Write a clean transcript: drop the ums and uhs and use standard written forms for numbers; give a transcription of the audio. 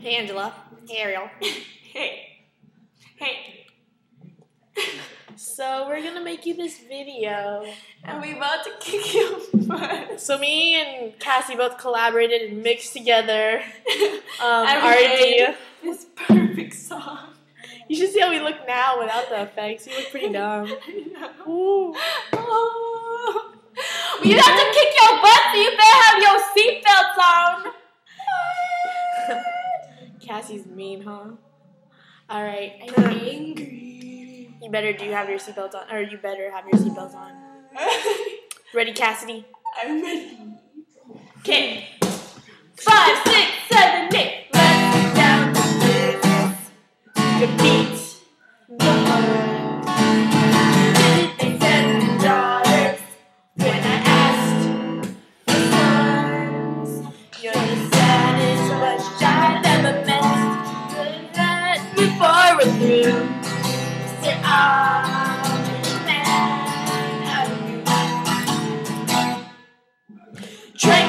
Hey Angela. Hey Ariel. Hey. Hey. So we're gonna make you this video. And we about to kick your butt. So me and Cassie both collaborated and mixed together our and idea. This perfect song. You should see how we look now without the effects. You look pretty dumb. Ooh. Oh. You have to kick your butt, so you better have your seatbelts on. Cassie's mean, huh? Alright. I'm angry. You better have your seatbelts on, or you better have your seatbelts on. Ready, Cassidy? I'm ready. Okay. 5, 6, 7, 8. Let's get down to business. Repeat the word. They said the daughters when I asked for sons. You're the saddest bunch I've ever met. But that before we're through, said I'm a man. Train